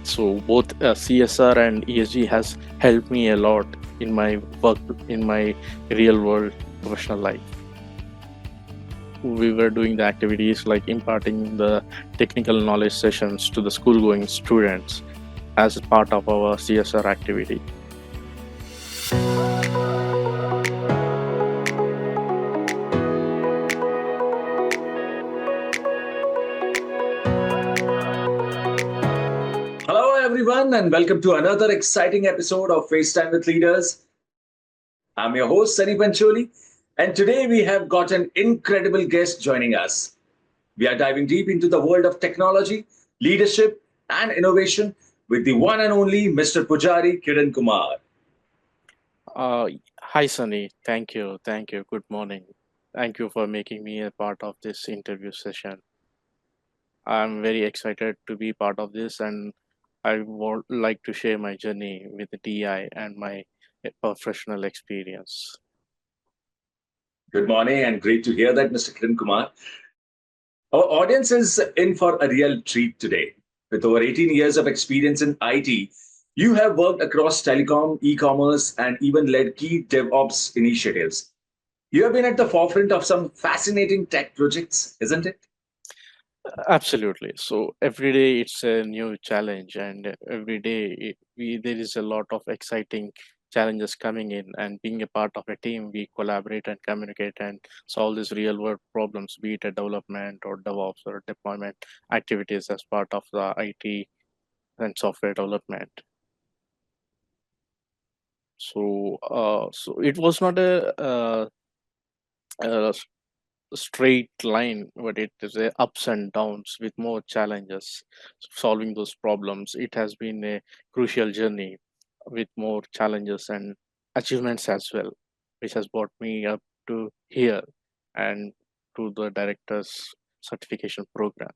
So both CSR and ESG has helped me a lot in my work, in my real world professional life. We were doing the activities like imparting the technical knowledge sessions to the school going students as part of our CSR activity. Hello, everyone, and welcome to another exciting episode of FaceTime with Leaders. I'm your host, Sunny Pancholi, and today we have got an incredible guest joining us. We are diving deep into the world of technology, leadership, and innovation with the one and only Mr. Pujari Kiran Kumar. Hi, Sunny. Thank you. Thank you. Good morning. Thank you for making me a part of this interview session. I'm very excited to be part of this, and I would like to share my journey with the DI and my professional experience. Good morning, and great to hear that, Mr. Kiran Kumar. Our audience is in for a real treat today. With over 18 years of experience in IT, you have worked across telecom, e commerce, and even led key DevOps initiatives. You have been at the forefront of some fascinating tech projects, isn't it? Absolutely. So every day it's a new challenge, and every day there is a lot of exciting challenges coming in. And being a part of a team, we collaborate and communicate and solve these real world problems, be it a development or DevOps or deployment activities as part of the IT and software development. So it was not a straight line, but it is a ups and downs with more challenges. Solving those problems, it has been a crucial journey with more challenges and achievements as well, which has brought me up to here and to the director's certification program.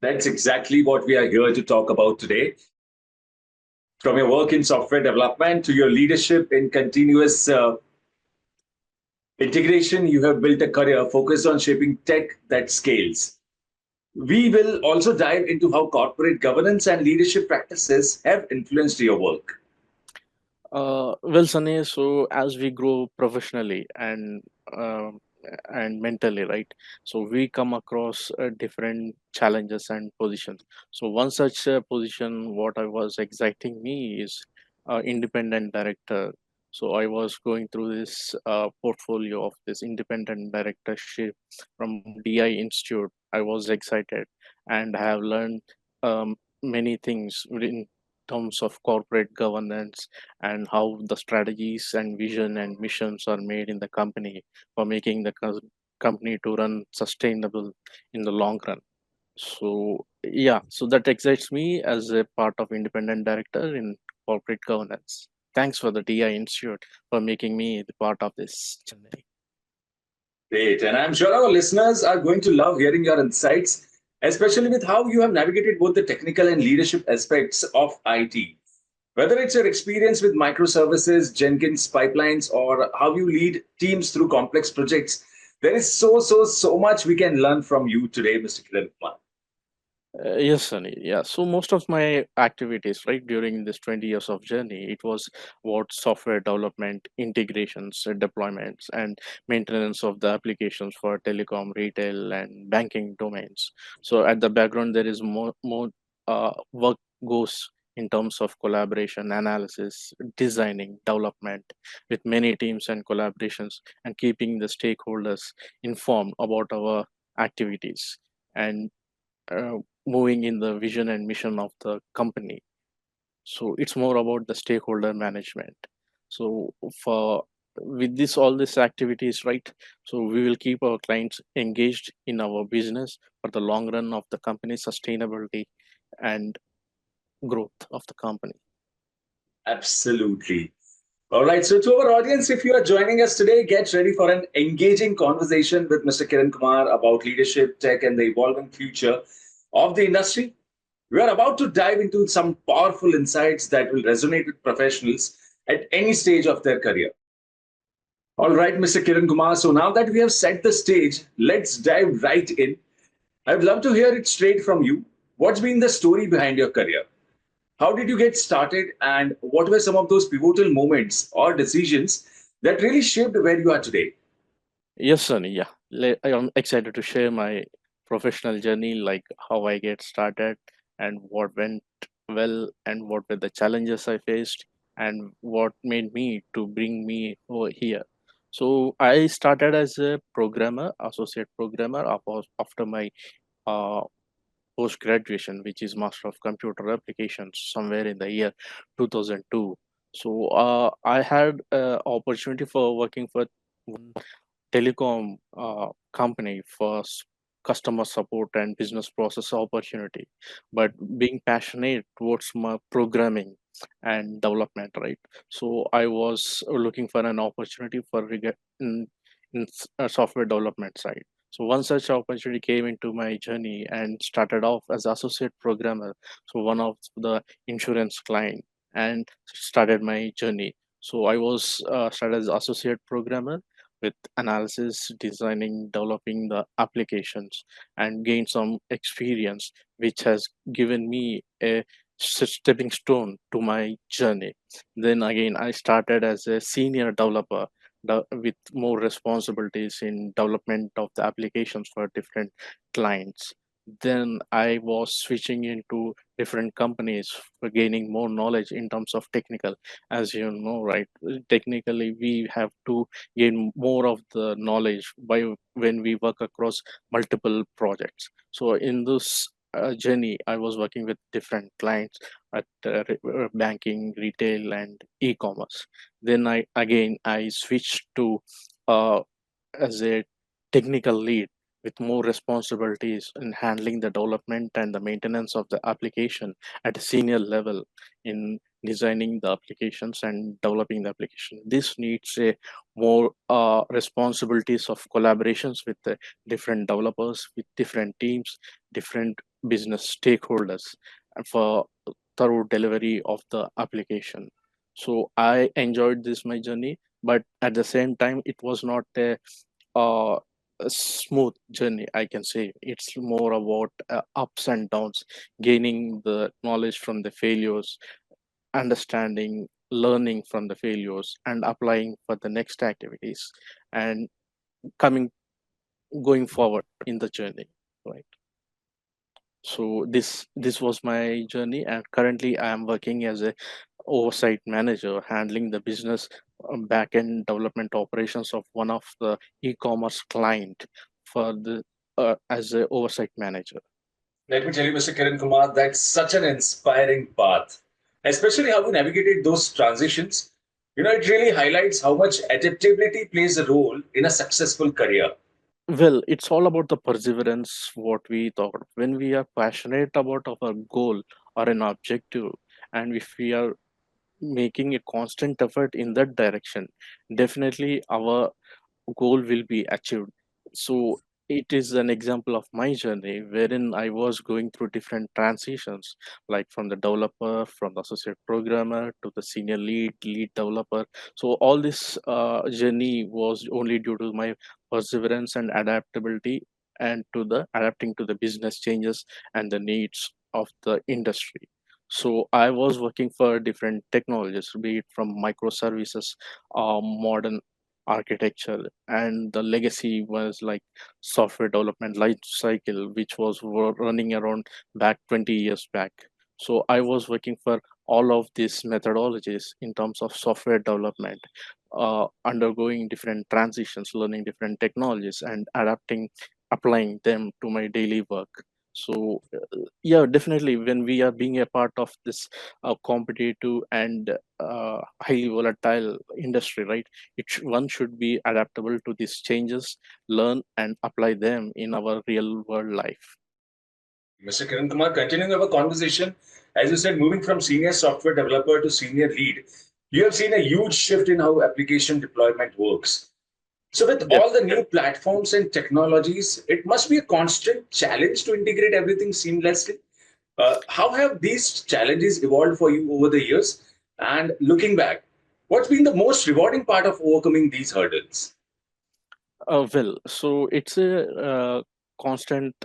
That's exactly what we are here to talk about today. From your work in software development to your leadership in continuous integration, you have built a career focused on shaping tech that scales. We will also dive into how corporate governance and leadership practices have influenced your work. Well, Sunny, so as we grow professionally um and mentally, right? So we come across different challenges and positions. So one such position, what I was exciting me is independent director. So I was going through this portfolio of this independent directorship from DI Institute. I was excited and have learned many things in terms of corporate governance and how the strategies and vision and missions are made in the company for making the company to run sustainable in the long run. So yeah, so that excites me as a part of independent director in corporate governance. Thanks for the DI Institute for making me the part of this journey. Great. And I'm sure our listeners are going to love hearing your insights, especially with how you have navigated both the technical and leadership aspects of IT. Whether it's your experience with microservices, Jenkins pipelines, or how you lead teams through complex projects, there is so much we can learn from you today, Mr. Kiran Kumar. Yes, Sunny. Yeah. So most of my activities, right, during this 20 years of journey, it was what software development, integrations, deployments, and maintenance of the applications for telecom, retail, and banking domains. So at the background, there is more work goes in terms of collaboration, analysis, designing, development with many teams and collaborations, and keeping the stakeholders informed about our activities. And uh, moving in the vision and mission of the company. So it's more about the stakeholder management. So for with this all these activities, right? So we will keep our clients engaged in our business for the long run of the company sustainability and growth of the company. Absolutely. All right. So, to our audience, if you are joining us today, get ready for an engaging conversation with Mr. Kiran Kumar about leadership, tech, and the evolving future of the industry. We are about to dive into some powerful insights that will resonate with professionals at any stage of their career. All right, Mr. Kiran Kumar. So, now that we have set the stage, let's dive right in. I'd love to hear it straight from you. What's been the story behind your career? How did you get started, and what were some of those pivotal moments or decisions that really shaped where you are today? Yes, Sunny. Yeah, I am excited to share my professional journey, like how I get started and what went well and what were the challenges I faced and what made me to bring me over here. So I started as a programmer, associate programmer, after my uh, post graduation, which is Master of Computer Applications, somewhere in the year 2002. So I had opportunity for working for telecom company for customer support and business process opportunity, but being passionate towards my programming and development, right? So I was looking for an opportunity for software development side. So one such opportunity came into my journey and started off as associate programmer, so one of the insurance client, and started my journey. So I was started as associate programmer with analysis, designing, developing the applications, and gain some experience, which has given me a stepping stone to my journey. Then again, I started as a senior developer with more responsibilities in development of the applications for different clients. Then I was switching into different companies for gaining more knowledge in terms of technical. As you know, right, technically we have to gain more of the knowledge by when we work across multiple projects. So in this journey, I was working with different clients at banking, retail, and e-commerce. Then I switched to uh, as a technical lead with more responsibilities in handling the development and the maintenance of the application at a senior level in designing the applications and developing the application. This needs a more responsibilities of collaborations with the different developers, with different teams, different business stakeholders for thorough delivery of the application. So I enjoyed this my journey, but at the same time it was not uh, a smooth journey, I can say. It's more about ups and downs, gaining the knowledge from the failures, understanding, learning from the failures, and applying for the next activities, and coming going forward in the journey, right? So this was my journey, and currently I am working as a oversight manager, handling the business back-end development operations of one of the e-commerce client for the as a oversight manager. Let me tell you, Mr. Kiran Kumar, that's such an inspiring path, especially how you navigated those transitions. It really highlights how much adaptability plays a role in a successful career. Well, it's all about the perseverance, what we thought. When we are passionate about our goal or an objective, and if we are making a constant effort in that direction, definitely our goal will be achieved. So it is an example of my journey wherein I was going through different transitions, like from the developer, from the associate programmer to the senior lead developer. So all this journey was only due to my perseverance and adaptability, and to the adapting to the business changes and the needs of the industry. So I was working for different technologies, be it from microservices, modern architecture, and the legacy was like software development life cycle, which was running around back 20 years back. So I was working for all of these methodologies in terms of software development, undergoing different transitions, learning different technologies, and adapting, applying them to my daily work. So yeah, definitely when we are being a part of this competitive and highly volatile industry, right, one should be adaptable to these changes, learn and apply them in our real world life. Mr. Kiran Kumar, continuing our conversation, as you said, moving from senior software developer to senior lead, you have seen a huge shift in how application deployment works. So, with Def- all the new platforms and technologies, it must be a constant challenge to integrate everything seamlessly. How have these challenges evolved for you over the years? And looking back, what's been the most rewarding part of overcoming these hurdles? well, so it's a constant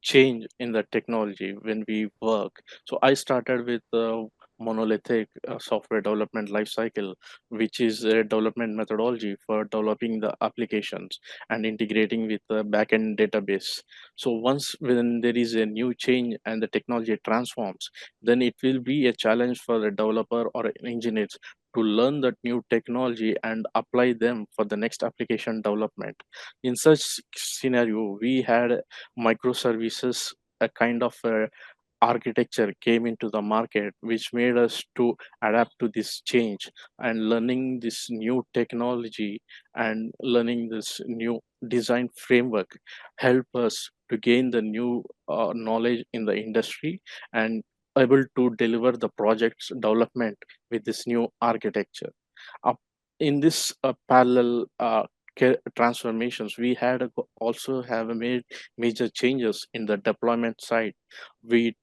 change in the technology when we work. So I started with monolithic software development lifecycle, which is a development methodology for developing the applications and integrating with the backend database. So once when there is a new change and the technology transforms, then it will be a challenge for the developer or engineers to learn that new technology and apply them for the next application development. In such scenario, we had microservices, a kind of a architecture came into the market, which made us to adapt to this change and learning this new technology and learning this new design framework help us to gain the new knowledge in the industry and able to deliver the project's development with this new architecture. Up in this parallel transformations, we had also have made major changes in the deployment side with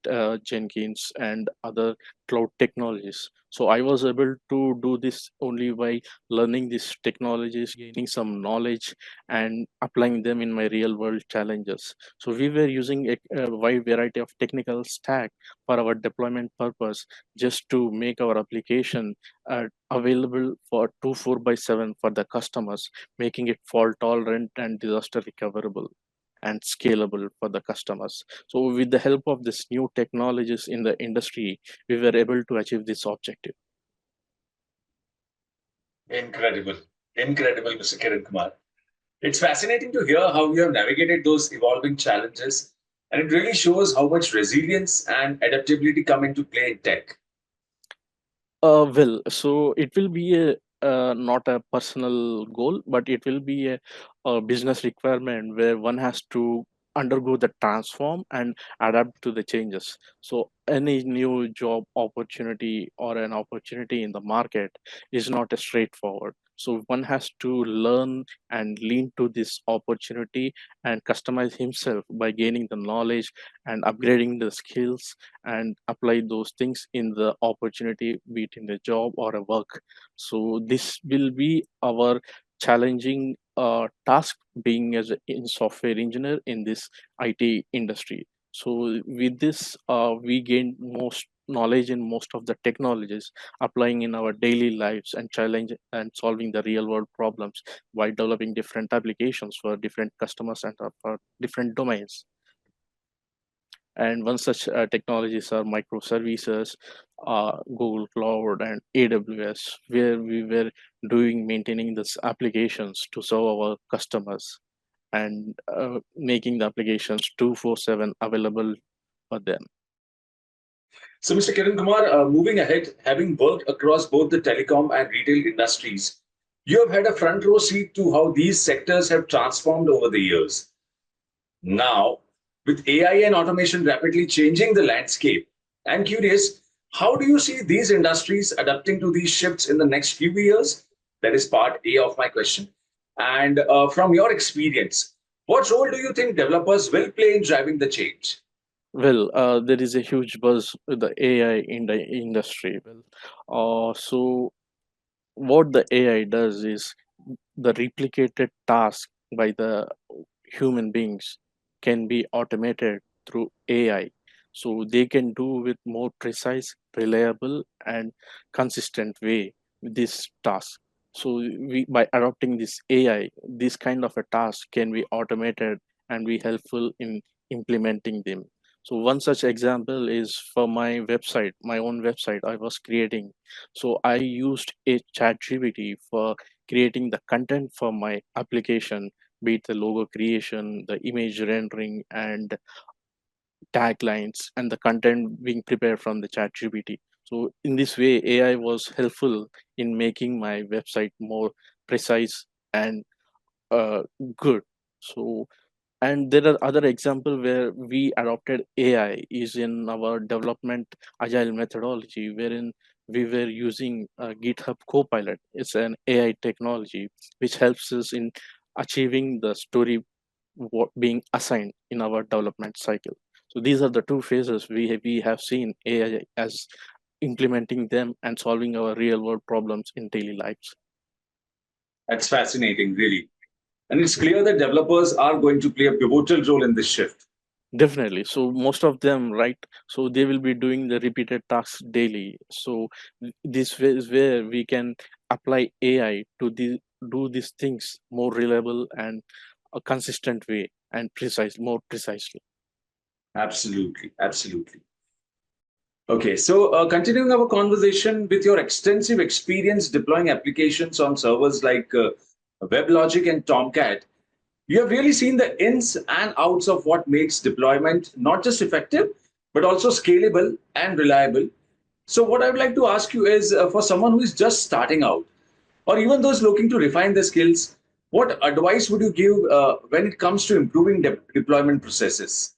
Jenkins and other cloud technologies. So I was able to do this only by learning these technologies, gaining some knowledge, and applying them in my real world challenges. So we were using a wide variety of technical stack for our deployment purpose, just to make our application available for 24/7 for the customers, making it fault tolerant and disaster recoverable and scalable for the customers. So with the help of this new technologies in the industry, we were able to achieve this objective. Incredible. Incredible, Mr. Kiran Kumar. It's fascinating to hear how you have navigated those evolving challenges, and it really shows how much resilience and adaptability come into play in tech. So it will be a not a personal goal, but it will be a business requirement where one has to undergo the transform and adapt to the changes. So any new job opportunity or an opportunity in the market is not a straightforward. So one has to learn and lean to this opportunity and customize himself by gaining the knowledge and upgrading the skills and apply those things in the opportunity, be it in a job or a work. So this will be our challenging task being as a in software engineer in this IT industry. So with this, we gain most knowledge in most of the technologies applying in our daily lives and challenge and solving the real world problems while developing different applications for different customers and for different domains. And one such technologies are microservices, Google Cloud, and AWS, where we were doing maintaining these applications to serve our customers and making the applications 24/7 available for them. So, Mr. Kiran Kumar, moving ahead, having worked across both the telecom and retail industries, you have had a front row seat to how these sectors have transformed over the years. Now, with AI and automation rapidly changing the landscape, I'm curious, how do you see these industries adapting to these shifts in the next few years? That is part A of my question. And from your experience, what role do you think developers will play in driving the change? There is a huge buzz with the AI in the industry. So what the AI does is the replicated task by the human beings can be automated through AI. So they can do with more precise, reliable, and consistent way with this task. So we by adopting this AI, this kind of a task can be automated and be helpful in implementing them. So one such example is for my website, my own website I was creating. So I used a chat GPT for creating the content for my application, be it the logo creation, the image rendering, and taglines, and the content being prepared from the chat GPT. So in this way, AI was helpful in making my website more precise and good. So and there are other examples where we adopted AI is in our development agile methodology, wherein we were using GitHub Copilot. It's an AI technology which helps us in achieving the story what being assigned in our development cycle. So these are the two phases we have seen AI as implementing them and solving our real world problems in daily lives. That's fascinating, really. And it's clear that developers are going to play a pivotal role in this shift. Definitely. So most of them, right? So they will be doing the repeated tasks daily. So this way is where we can apply AI to do these things more reliable and a consistent way and more precisely. Absolutely, absolutely. Okay, so continuing our conversation with your extensive experience deploying applications on servers like WebLogic and Tomcat, you have really seen the ins and outs of what makes deployment not just effective, but also scalable and reliable. So, what I would like to ask you is for someone who is just starting out, or even those looking to refine their skills, what advice would you give when it comes to improving deployment processes?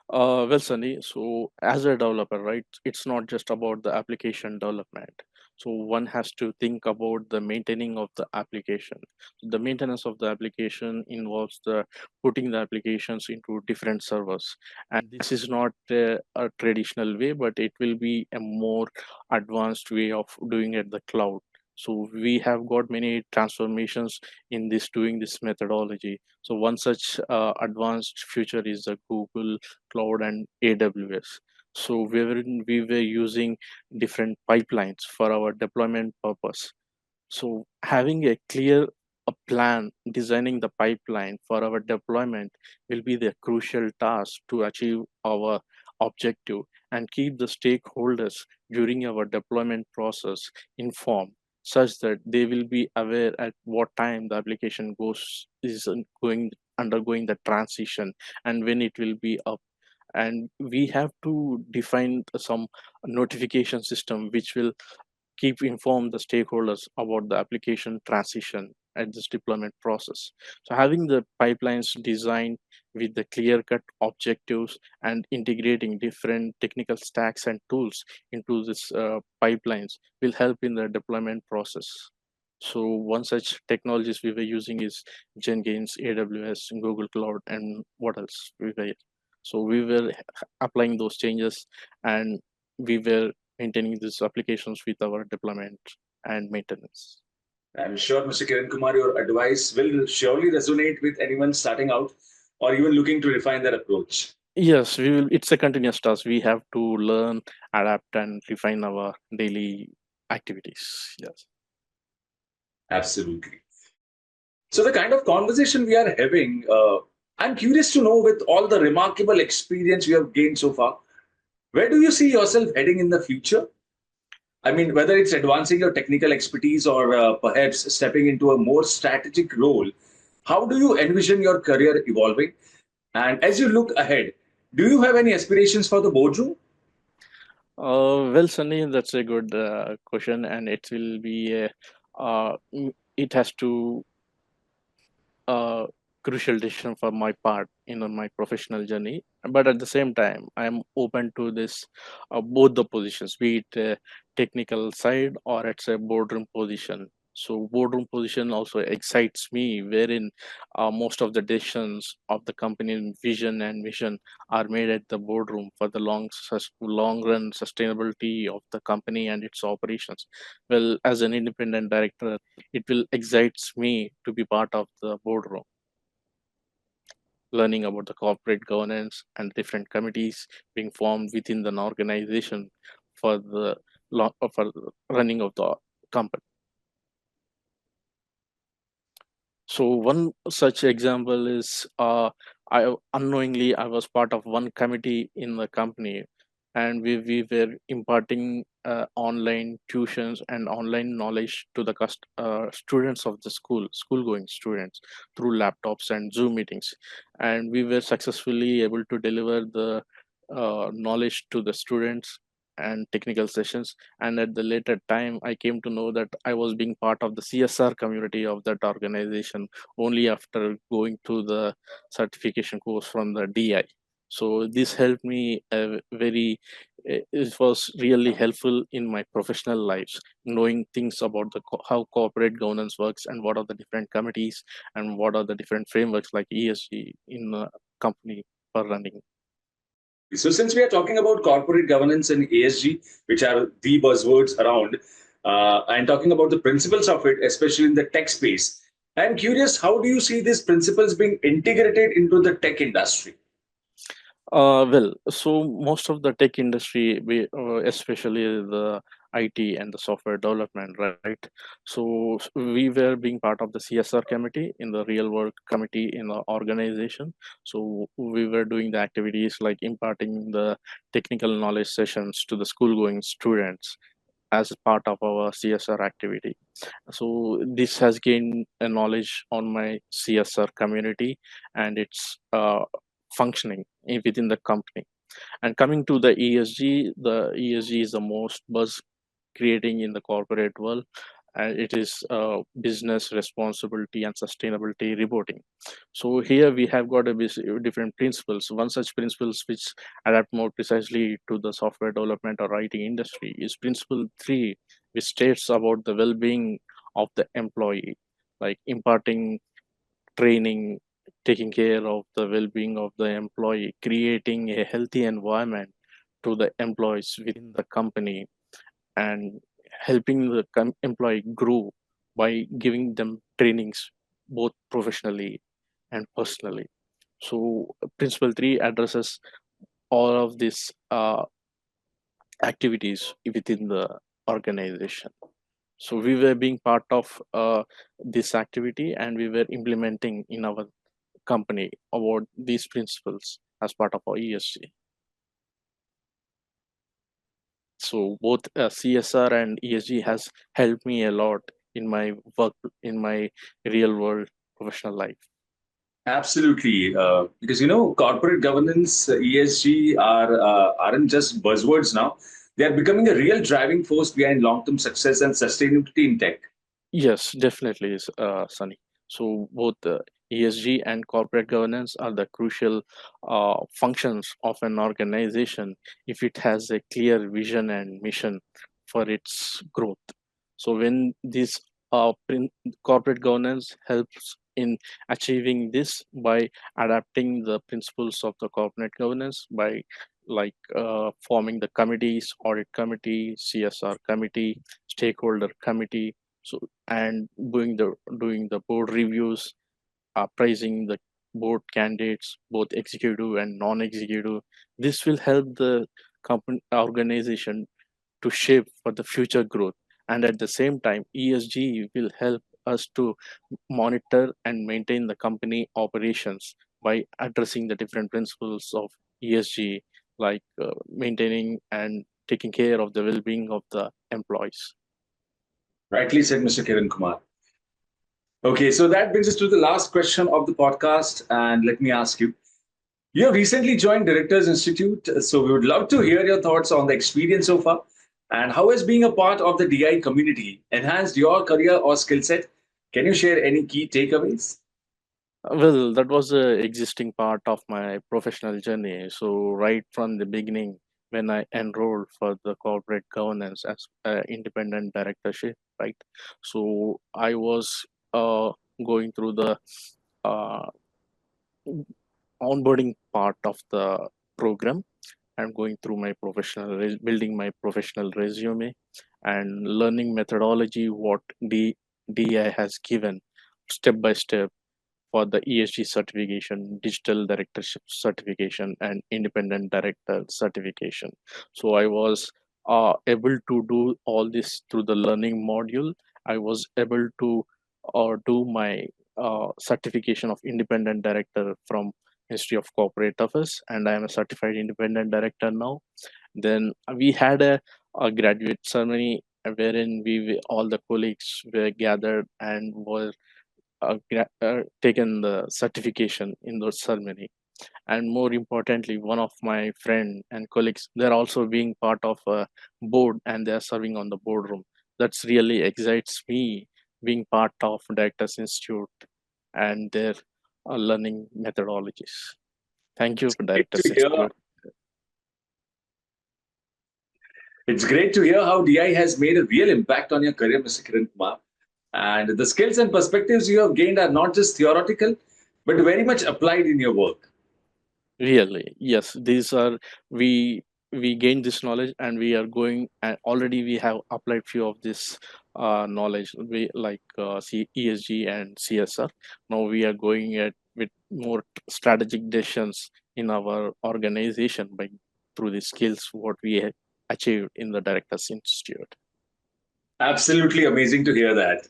Well, Sunny, so as a developer, right, it's not just about the application development. So one has to think about the maintaining of the application. The maintenance of the application involves the putting the applications into different servers. And this is not a traditional way, but it will be a more advanced way of doing it the cloud. So we have got many transformations in this doing this methodology. So one such advanced feature is the Google Cloud and AWS. So we were using different pipelines for our deployment purpose. So having a clear a plan, designing the pipeline for our deployment will be the crucial task to achieve our objective and keep the stakeholders during our deployment process informed such that they will be aware at what time the application goes is going undergoing the transition and when it will be up, and we have to define some notification system which will keep inform the stakeholders about the application transition at this deployment process. So having the pipelines designed with the clear cut objectives and integrating different technical stacks and tools into this pipelines will help in the deployment process. So one such technologies we were using is Jenkins, AWS, Google Cloud, and what else we were. So we were applying those changes, and we were maintaining these applications with our deployment and maintenance. I'm sure, Mr. Kiran Kumar, your advice will surely resonate with anyone starting out or even looking to refine their approach. Yes, we will. It's a continuous task. We have to learn, adapt, and refine our daily activities. Yes. Absolutely. So, the kind of conversation we are having, I'm curious to know with all the remarkable experience you have gained so far, where do you see yourself heading in the future? I mean, whether it's advancing your technical expertise or perhaps stepping into a more strategic role, how do you envision your career evolving? And as you look ahead, do you have any aspirations for the boardroom? Well, Sunny, that's a good question, and it will be a, it has to a crucial decision for my part in my professional journey, but at the same time I'm open to this both the positions, be it technical side or it's a boardroom position. So boardroom position also excites me, wherein most of the decisions of the company vision and mission are made at the boardroom for the long run sustainability of the company and its operations. Well, as an independent director, it will excites me to be part of the boardroom, learning about the corporate governance and different committees being formed within the organization for the for the running of the company. So one such example is I unknowingly I was part of one committee in the company, and we were imparting online tuitions and online knowledge to the students of the school going students through laptops and Zoom meetings, and we were successfully able to deliver the knowledge to the students and technical sessions. And at the later time I came to know that I was being part of the CSR community of that organization only after going through the certification course from the DI. So this helped me very it was really helpful in my professional lives, knowing things about how corporate governance works and what are the different committees and what are the different frameworks like ESG in the company for running. Absolutely. So, since we are talking about corporate governance and ASG, which are the buzzwords around, and talking about the principles of it, especially in the tech space, I'm curious, how do you see these principles being integrated into the tech industry? Well, so most of the tech industry, especially the IT and the software development, right? So we were being part of the CSR committee in the real work committee in the organization. So we were doing the activities like imparting the technical knowledge sessions to the school going students as part of our CSR activity. So this has gained a knowledge on my CSR community and its functioning within the company. And coming to the ESG is the most buzz creating in the corporate world. And it is business responsibility and sustainability reporting. So here we have got different principles. One such principles which adapt more precisely to the software development or IT industry is principle 3, which states about the well-being of the employee, like imparting training, taking care of the well-being of the employee, creating a healthy environment to the employees within the company, and helping the employee grow by giving them trainings both professionally and personally. So principle 3 addresses all of these activities within the organization. So we were being part of this activity, and we were implementing in our company about these principles as part of our ESG. So both CSR and ESG has helped me a lot in my work, in my real world professional life. Absolutely, because corporate governance, ESG aren't just buzzwords now. They are becoming a real driving force behind long-term success and sustainability in tech. Yes, definitely, Sunny. So both ESG and corporate governance are the crucial functions of an organization if it has a clear vision and mission for its growth. So when this corporate governance helps in achieving this by adapting the principles of the corporate governance by forming the committees, audit committee, CSR committee, stakeholder committee, so and doing the board reviews, appraising the board candidates, both executive and non-executive. This will help the company organization to shape for the future growth. And at the same time, ESG will help us to monitor and maintain the company operations by addressing the different principles of ESG, like maintaining and taking care of the well-being of the employees. Rightly said, Mr. Kiran Kumar. Okay, so that brings us to the last question of the podcast, and let me ask you. You have recently joined Directors Institute, so we would love to hear your thoughts on the experience so far and how has being a part of the DI community enhanced your career or skill set. Can you share any key takeaways? Well, that was a existing part of my professional journey. So right from the beginning, when I enrolled for the corporate governance as independent directorship, right? So I was going through the uh, onboarding part of the program. I'm going through my building my professional resume and learning methodology what DI has given step by step for the ESG certification, digital directorship certification, and independent director certification. So I was able to do all this through the learning module. I was able to do my certification of independent director from Ministry of Corporate Affairs, and I am a certified independent director now. Then we had a graduate ceremony wherein all the colleagues were gathered and were taken the certification in those ceremony. And more importantly, one of my friend and colleagues, they're also being part of a board and they're serving on the boardroom. That's really excites me, being part of Directors Institute and their learning methodologies. Thank you, Great Directors to hear. Institute. It's great to hear how DI has made a real impact on your career, Mr. Kiran Kumar. And the skills and perspectives you have gained are not just theoretical, but very much applied in your work. Really, yes. These are we we gain this knowledge, and we are going. And already we have applied few of this knowledge. We like ESG and CSR. Now we are going at with more strategic decisions in our organization by through the skills what we achieved in the Directors Institute. Absolutely amazing to hear that.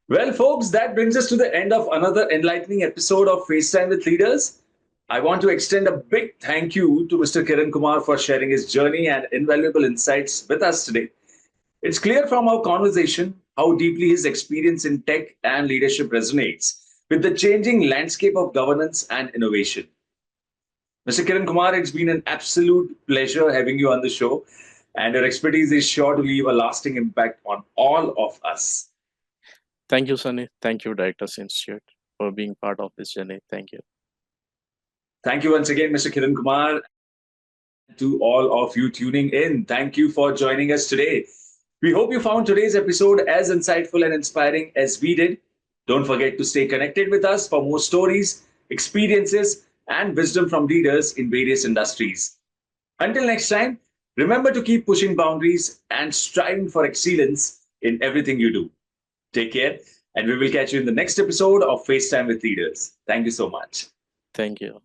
Well, folks, that brings us to the end of another enlightening episode of FaceTime with Leaders. I want to extend a big thank you to Mr. Kiran Kumar for sharing his journey and invaluable insights with us today. It's clear from our conversation how deeply his experience in tech and leadership resonates with the changing landscape of governance and innovation. Mr. Kiran Kumar, it's been an absolute pleasure having you on the show, and your expertise is sure to leave a lasting impact on all of us. Thank you, Sunny. Thank you, Directors Institute, for being part of this journey. Thank you. Thank you once again, Mr. Kiran Kumar. To all of you tuning in, thank you for joining us today. We hope you found today's episode as insightful and inspiring as we did. Don't forget to stay connected with us for more stories, experiences, and wisdom from leaders in various industries. Until next time, remember to keep pushing boundaries and striving for excellence in everything you do. Take care, and we will catch you in the next episode of FaceTime with Leaders. Thank you so much. Thank you.